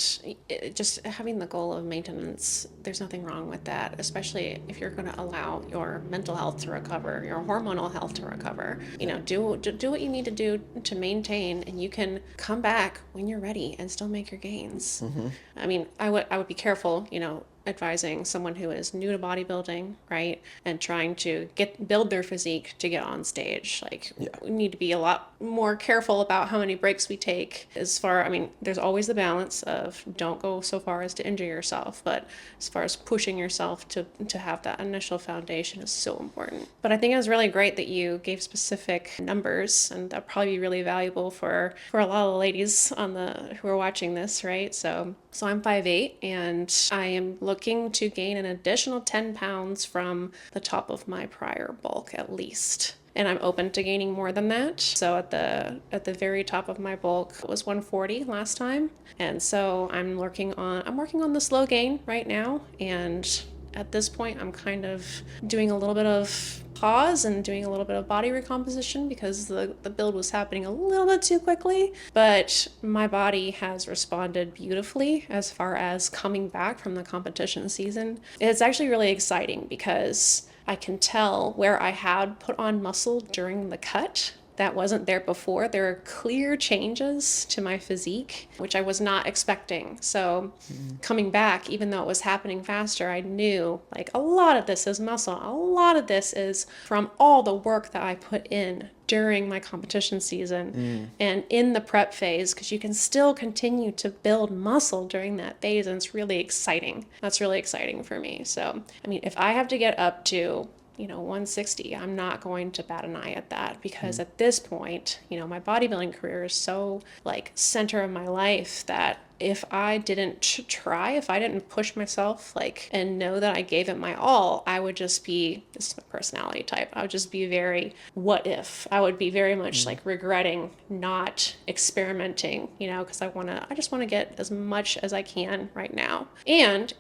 just having the goal of maintenance, there's nothing wrong with that, especially if you're going to allow your mental health to recover, your hormonal health to recover. Do what you need to do to maintain, and you can come back when you're ready and still make your gains. Mm-hmm. I mean, I would be careful, advising someone who is new to bodybuilding, right, and trying to build their physique to get on stage. We need to be a lot more careful about how many breaks we take. There's always the balance of don't go so far as to injure yourself, but as far as pushing yourself to have that initial foundation is so important. But I think it was really great that you gave specific numbers, and that'll probably be really valuable for a lot of the ladies who are watching this, right? So I'm 5'8", and I am looking to gain an additional 10 pounds from the top of my prior bulk at least. And I'm open to gaining more than that. So at the very top of my bulk was 140 last time. And so I'm working on the slow gain right now. And at this point, I'm kind of doing a little bit of pause and doing a little bit of body recomposition because the build was happening a little bit too quickly. But my body has responded beautifully as far as coming back from the competition season. It's actually really exciting because I can tell where I had put on muscle during the cut that wasn't there before. There are clear changes to my physique, which I was not expecting. So coming back, even though it was happening faster, I knew like a lot of this is muscle. A lot of this is from all the work that I put in during my competition season and in the prep phase, because you can still continue to build muscle during that phase, and it's really exciting. That's really exciting for me. So, if I have to get up to 160, I'm not going to bat an eye at that, because at this point, my bodybuilding career is so like center of my life that if I didn't try, if I didn't push myself and know that I gave it my all, I would just be, this is my personality type, I would just be very what if. I would be very much regretting not experimenting, because I just want to get as much as I can right now. And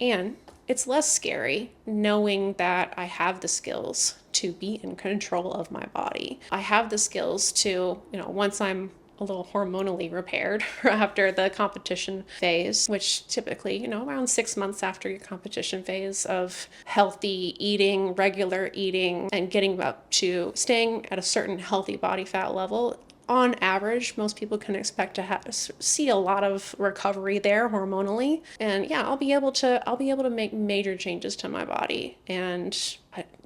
it's less scary knowing that I have the skills to be in control of my body. I have the skills to, once I'm a little hormonally repaired after the competition phase, which typically, around 6 months after your competition phase of healthy eating, regular eating, and getting up to staying at a certain healthy body fat level, on average, most people can expect to see a lot of recovery there hormonally. And yeah, I'll be able to make major changes to my body. And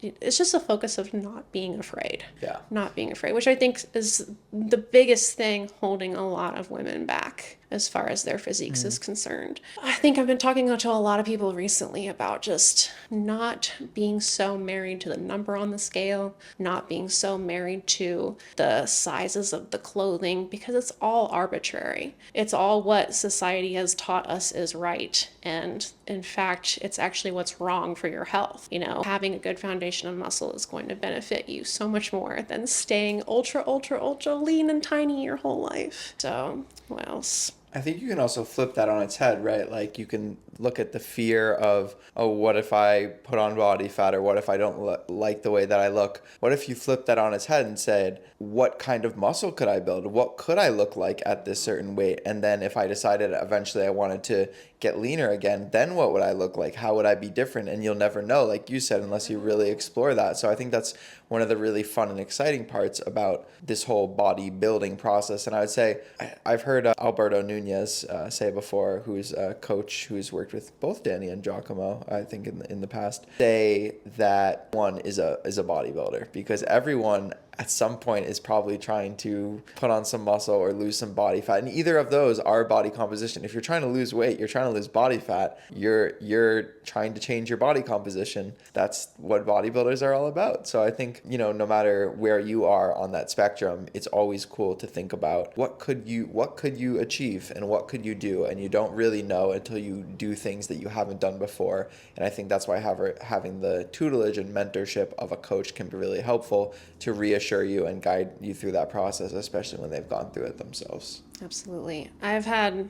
it's just a focus of not being afraid. Yeah. Not being afraid, which I think is the biggest thing holding a lot of women back as far as their physiques is concerned. I think I've been talking to a lot of people recently about just not being so married to the number on the scale, not being so married to the sizes of the clothing, because it's all arbitrary. It's all what society has taught us is right. And in fact, it's actually what's wrong for your health. You know, having a good foundation of muscle is going to benefit you so much more than staying ultra, ultra, ultra lean and tiny your whole life. So, what else? I think you can also flip that on its head, right? Like you can look at the fear of, oh, what if I put on body fat, or what if I don't like the way that I look? What if you flip that on its head and said, what kind of muscle could I build? What could I look like at this certain weight? And then if I decided eventually I wanted to get leaner again, then what would I look like? How would I be different? And you'll never know, like you said, unless you really explore that. So I think that's one of the really fun and exciting parts about this whole bodybuilding process. And I would say, I've heard Alberto Nunez say before, who's a coach who's worked with both Danny and 𝐬𝐿𝐫𝐿, I think in the past, say that one is a bodybuilder, because everyone at some point is probably trying to put on some muscle or lose some body fat. And either of those are body composition. If you're trying to lose weight, you're trying to lose body fat, you're trying to change your body composition. That's what bodybuilders are all about. So I think, you know, no matter where you are on that spectrum, it's always cool to think about what could you achieve and what could you do? And you don't really know until you do things that you haven't done before. And I think that's why having the tutelage and mentorship of a coach can be really helpful to reassure you and guide you through that process, especially when they've gone through it themselves. Absolutely. I've had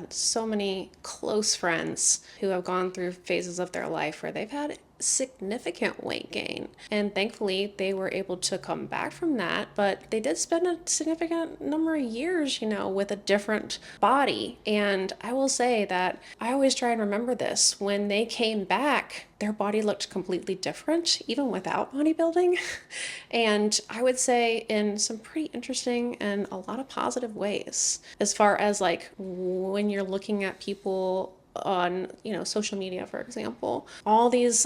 so many close friends who have gone through phases of their life where they've had significant weight gain. And thankfully, they were able to come back from that, but they did spend a significant number of years, with a different body. And I will say that I always try and remember this. When they came back, their body looked completely different, even without bodybuilding. And I would say in some pretty interesting and a lot of positive ways, as far as like when you're looking at people on social media, for example, a lot of these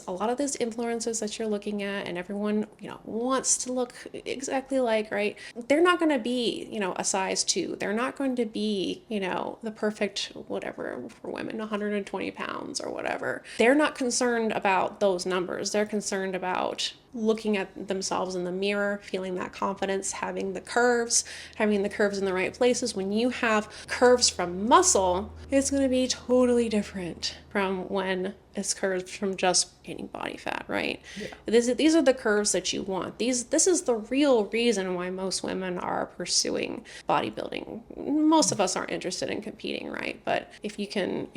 influencers that you're looking at, and everyone wants to look exactly like, right, they're not going to be a size 2. They're not going to be the perfect whatever for women, 120 pounds or whatever. They're not concerned about those numbers. They're concerned about looking at themselves in the mirror, feeling that confidence, having the curves in the right places. When you have curves from muscle, it's going to be totally different from when it's curves from just gaining body fat, right? Yeah. These are the curves that you want. This is the real reason why most women are pursuing bodybuilding. Most of us aren't interested in competing, right? But if you can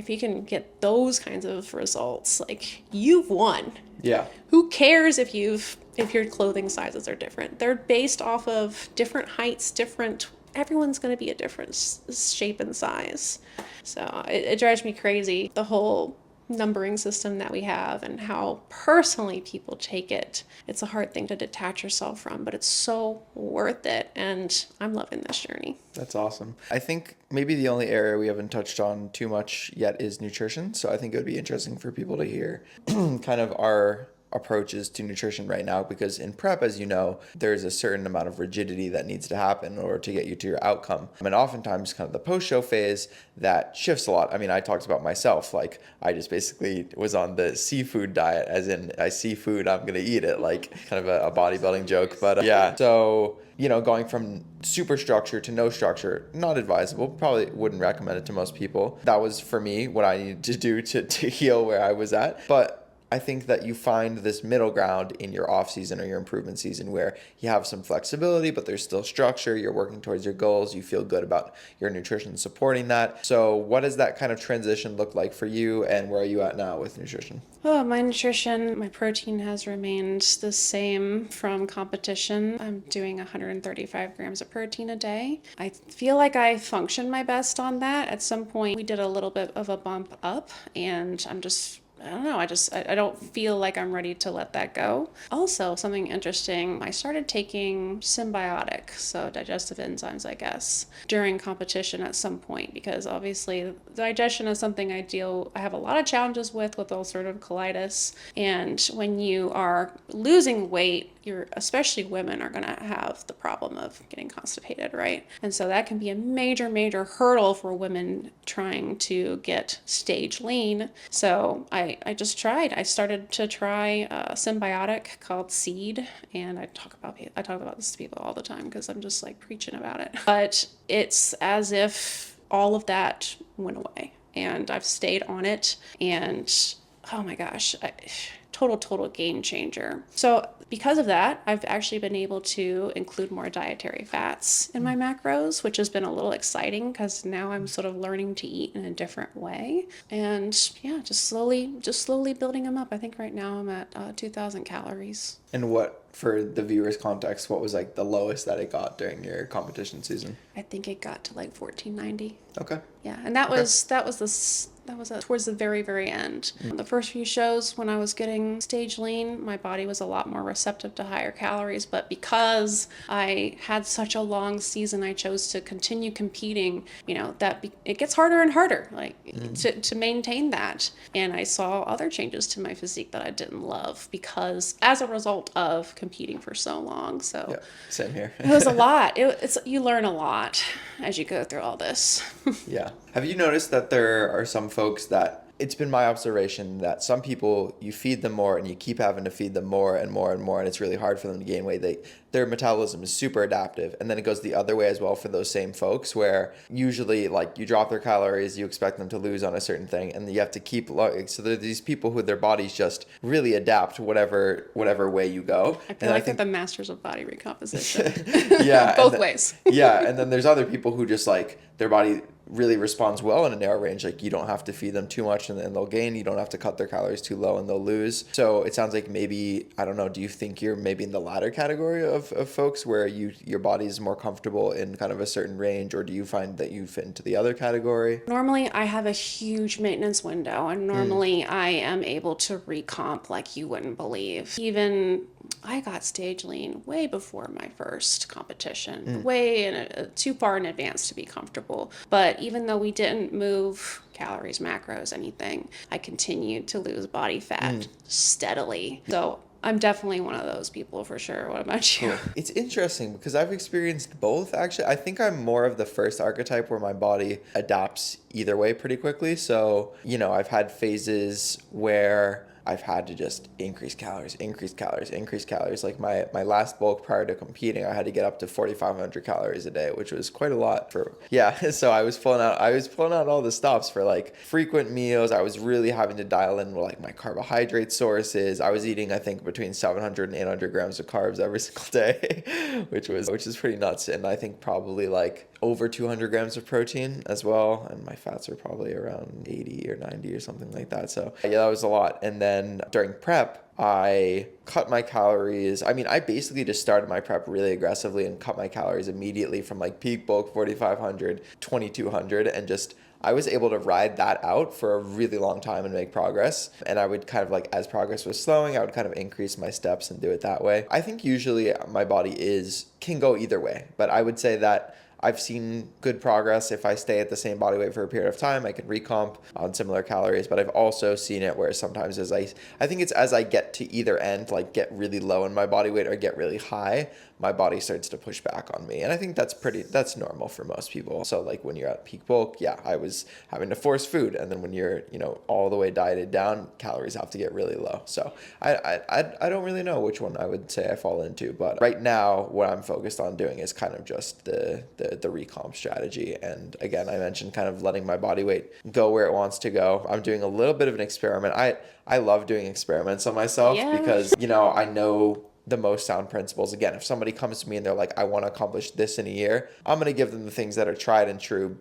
get those kinds of results, like, you've won. Yeah. Who cares if your clothing sizes are different? They're based off of different heights, everyone's going to be a different shape and size. So it drives me crazy, the whole numbering system that we have and how personally people take it. It's a hard thing to detach yourself from, but it's so worth it. And I'm loving this journey. That's awesome. I think maybe the only area we haven't touched on too much yet is nutrition. So I think it would be interesting for people to hear kind of our approaches to nutrition right now, because in prep, as you know, there's a certain amount of rigidity that needs to happen in order to get you to your outcome. And oftentimes kind of the post-show phase, that shifts a lot. I mean, I talked about myself, like I just basically was on the seafood diet, as in I see food, I'm gonna eat it, like kind of a bodybuilding joke. But yeah, so going from super structure to no structure, not advisable. Probably wouldn't recommend it to most people. That was for me what I needed to do to heal where I was at. But I think that you find this middle ground in your off season or your improvement season where you have some flexibility, but there's still structure. You're working towards your goals. You feel good about your nutrition supporting that. So what does that kind of transition look like for you, and where are you at now with nutrition? Oh, my nutrition, my protein has remained the same from competition. I'm doing 135 grams of protein a day. I feel like I function my best on that. At some point, we did a little bit of a bump up, and I'm just I don't know. I don't feel like I'm ready to let that go. Also, something interesting, I started taking symbiotic, so digestive enzymes, I guess, during competition at some point, because obviously digestion is something I have a lot of challenges with ulcerative colitis. And when you are losing weight, especially women are going to have the problem of getting constipated, right? And so that can be a major, major hurdle for women trying to get stage lean. So I just tried. I started to try a symbiotic called 𝐸𝐲, and I talk about this to people all the time because I'm just like preaching about it. But it's as if all of that went away, and I've stayed on it, and oh my gosh, total game changer. So because of that, I've actually been able to include more dietary fats in my macros, which has been a little exciting because now I'm sort of learning to eat in a different way. And yeah, just slowly building them up. I think right now I'm at 2,000 calories. And what, for the viewers' context, what was like the lowest that it got during your competition season? I think it got to like 1490. Okay. Yeah, and that was towards the very, very end. The first few shows when I was getting stage lean, my body was a lot more receptive to higher calories, but because I had such a long season, I chose to continue competing. It gets harder and harder, like to maintain that. And I saw other changes to my physique that I didn't love because as a result of competing for so long. So yeah, same here. it was a lot. You learn a lot as you go through all this. Yeah. Have you noticed that there are some folks that it's been my observation that some people, you feed them more and you keep having to feed them more and more and more, and it's really hard for them to gain weight. Their metabolism is super adaptive. And then it goes the other way as well for those same folks, where usually like you drop their calories, you expect them to lose on a certain thing, and you have to keep so there are these people who their bodies just really adapt whatever way you go. I feel like they're the masters of body recomposition. Yeah. Both ways. Yeah. And then there's other people who just like their body really responds well in a narrow range. Like you don't have to feed them too much and then they'll gain. You don't have to cut their calories too low and they'll lose. So it sounds like maybe, I don't know, do you think you're maybe in the latter category of folks where your body is more comfortable in kind of a certain range, or do you find that you fit into the other category? Normally I have a huge maintenance window, and normally I am able to recomp like you wouldn't believe. Even I got stage lean way before my first competition, too far in advance to be comfortable. But even though we didn't move calories, macros, anything, I continued to lose body fat steadily. So I'm definitely one of those people for sure. What about you? It's interesting because I've experienced both, actually. I think I'm more of the first archetype where my body adapts either way pretty quickly. So, I've had phases where I've had to just increase calories. Like my last bulk prior to competing, I had to get up to 4,500 calories a day, which was quite a lot so I was pulling out all the stops for like frequent meals. I was really having to dial in like my carbohydrate sources. I was eating, I think, between 700 and 800 grams of carbs every single day, which is pretty nuts. And I think probably like over 200 grams of protein as well. And my fats are probably around 80 or 90 or something like that. So yeah, that was a lot. And then during prep, I cut my calories. I mean, I basically just started my prep really aggressively and cut my calories immediately from like peak bulk 4,500, 2,200, and just I was able to ride that out for a really long time and make progress. And I would kind of like, as progress was slowing, I would kind of increase my steps and do it that way. I think usually my body can go either way, but I would say that I've seen good progress. If I stay at the same body weight for a period of time, I can recomp on similar calories. But I've also seen it where sometimes I think it's as I get to either end, like get really low in my body weight or get really high, my body starts to push back on me. And I think that's normal for most people. So like when you're at peak bulk, yeah, I was having to force food. And then when you're, all the way dieted down, calories have to get really low. So I don't really know which one I would say I fall into. But right now, what I'm focused on doing is kind of just the recomp strategy. And again, I mentioned kind of letting my body weight go where it wants to go. I'm doing a little bit of an experiment. I love doing experiments on myself because, I know the most sound principles. Again, if somebody comes to me and they're like, I want to accomplish this in a year, I'm going to give them the things that are tried and true,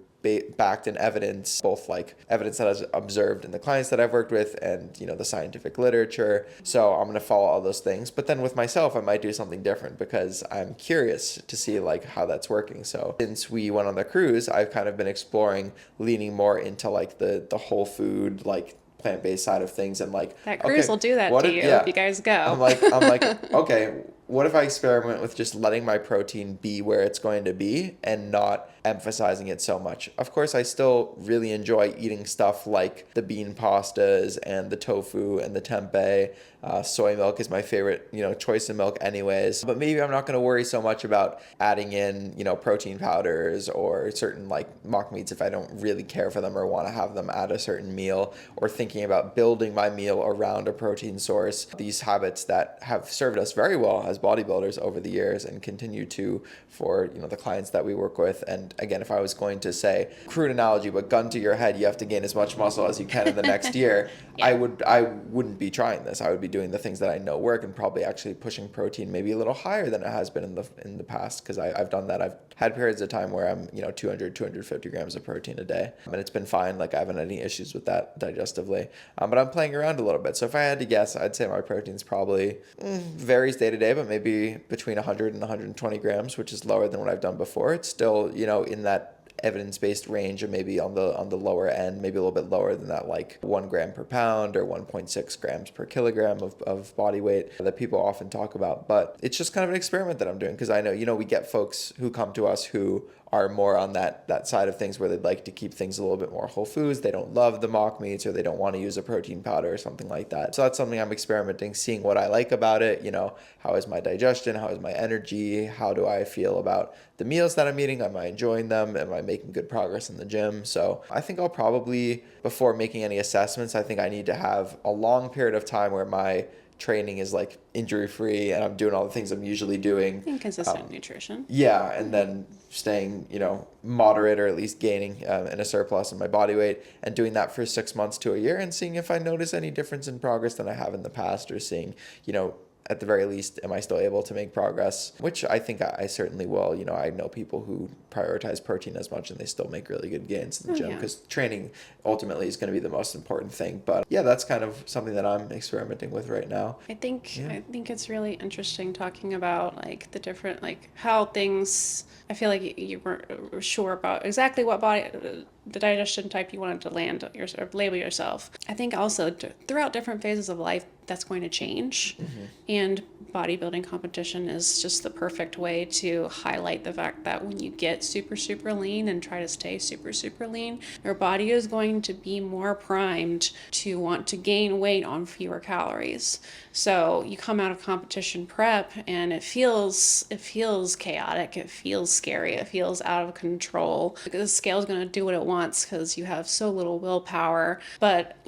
backed in evidence, both like evidence that I've observed in the clients that I've worked with and, the scientific literature. So I'm going to follow all those things. But then with myself, I might do something different because I'm curious to see like how that's working. So since we went on the cruise, I've kind of been exploring leaning more into like the whole food, like plant-based side of things, and like, That cruise will do that what to if, you yeah, if you guys go. I'm like, okay, what if I experiment with just letting my protein be where it's going to be and not emphasizing it so much? Of course, I still really enjoy eating stuff like the bean pastas and the tofu and the tempeh. Soy milk is my favorite, choice of milk anyways. But maybe I'm not going to worry so much about adding in, protein powders or certain like mock meats if I don't really care for them or want to have them at a certain meal, or thinking about building my meal around a protein source. These habits that have served us very well as bodybuilders over the years and continue to for, the clients that we work with. And again, if I was going to say, crude analogy, but gun to your head, you have to gain as much muscle as you can in the next year, Yeah. I wouldn't be trying this. I would be doing the things that I know work and probably actually pushing protein maybe a little higher than it has been in the past, because I've done that. I've had periods of time where I'm 250 grams of protein a day, and it's been fine. Like, I haven't had any issues with that digestively, but I'm playing around a little bit. So if I had to guess, I'd say my protein's probably varies day to day, but maybe between 100 and 120 grams, which is lower than what I've done before. It's still in that evidence-based range, and maybe on the lower end, maybe a little bit lower than that, like 1 gram per pound or 1.6 grams per kilogram of body weight that people often talk about. But it's just kind of an experiment that I'm doing, because I know, we get folks who come to us who are more on that side of things, where they'd like to keep things a little bit more whole foods. They don't love the mock meats, or they don't want to use a protein powder or something like that. So that's something I'm experimenting, seeing what I like about it. How is my digestion? How is my energy? How do I feel about the meals that I'm eating? Am I enjoying them? Am I making good progress in the gym? So I think I'll probably, before making any assessments, I think I need to have a long period of time where my training is like injury free and I'm doing all the things I'm usually doing. Inconsistent nutrition. Yeah, and then staying, moderate, or at least gaining in a surplus in my body weight, and doing that for 6 months to a year, and seeing if I notice any difference in progress than I have in the past, or seeing, at the very least, am I still able to make progress? Which I think I certainly will. I know people who prioritize protein as much and they still make really good gains in the gym, because training ultimately is going to be the most important thing. But yeah, that's kind of something that I'm experimenting with right now. I think it's really interesting talking about like the different, like how things, I feel like you weren't sure about exactly what the digestion type you wanted to land or label yourself. I think also throughout different phases of life, that's going to change. And bodybuilding competition is just the perfect way to highlight the fact that when you get super, super lean and try to stay super, super lean, your body is going to be more primed to want to gain weight on fewer calories. So you come out of competition prep and it feels chaotic, it feels scary, it feels out of control, because the scale is going to do what it wants because you have so little willpower. But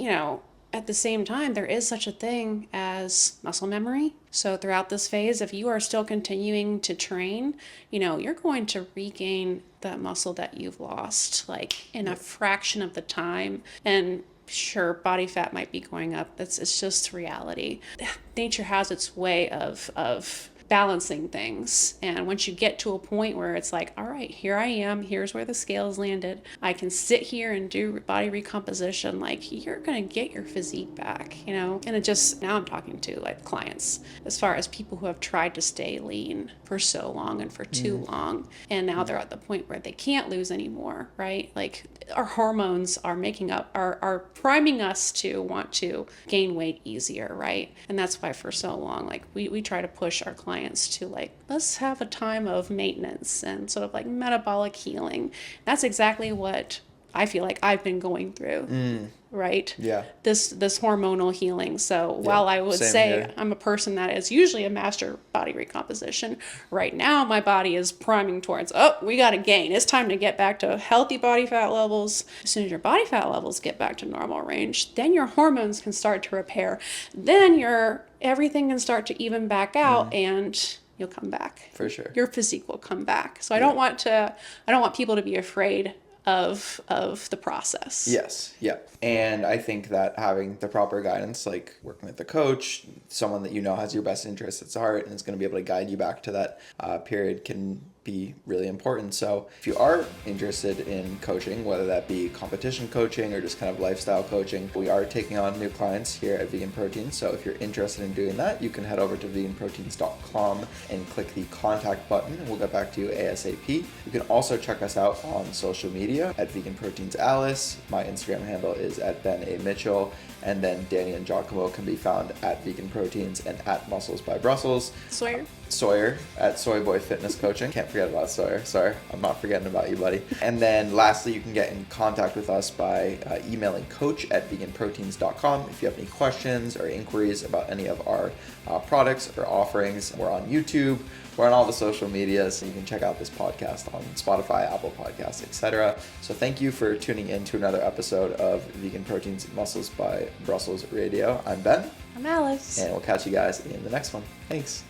at the same time, there is such a thing as muscle memory. So throughout this phase, if you are still continuing to train, you're going to regain that muscle that you've lost, like in a fraction of the time. And sure, body fat might be going up. It's just reality. Nature has its way of balancing things. And once you get to a point where it's like, all right, here I am, here's where the scales landed, I can sit here and do body recomposition, like you're gonna get your physique back, And it just, now I'm talking to like clients as far as people who have tried to stay lean for so long and for too long, and now they're at the point where they can't lose anymore, right? Like our hormones are are priming us to want to gain weight easier, right? And that's why for so long, like we try to push our clients to like, let's have a time of maintenance and sort of like metabolic healing. That's exactly what I feel like I've been going through, right? Yeah. This hormonal healing. So while I would say here. I'm a person that is usually a master body recomposition, right now my body is priming towards, we got to gain. It's time to get back to healthy body fat levels. As soon as your body fat levels get back to normal range, then your hormones can start to repair. Then everything can start to even back out, and you'll come back. For sure. Your physique will come back. So I don't want people to be afraid of the process. Yes. Yeah. And I think that having the proper guidance, like working with a coach, someone that has your best interests at heart and is going to be able to guide you back to that period, can be really important. So if you are interested in coaching, whether that be competition coaching or just kind of lifestyle coaching, we are taking on new clients here at Vegan Proteins. So if you're interested in doing that, you can head over to veganproteins.com and click the contact button, and we'll get back to you ASAP. You can also check us out on social media at Vegan Proteins Alice. My Instagram handle is at Ben A. Mitchell, and then Danny and 𝐤𝐿 can be found at Vegan Proteins and at Muscles by Brussels. Sawyer at Soy Boy Fitness Coaching. Can't forget about Sawyer. Sorry, I'm not forgetting about you, buddy. And then lastly, you can get in contact with us by emailing coach@veganproteins.com if you have any questions or inquiries about any of our products or offerings. We're on YouTube. We're on all the social media, so you can check out this podcast on Spotify, Apple Podcasts, etc. So thank you for tuning in to another episode of Vegan Proteins Muscles by Brussels Radio. I'm Ben. I'm Alice. And we'll catch you guys in the next one. Thanks.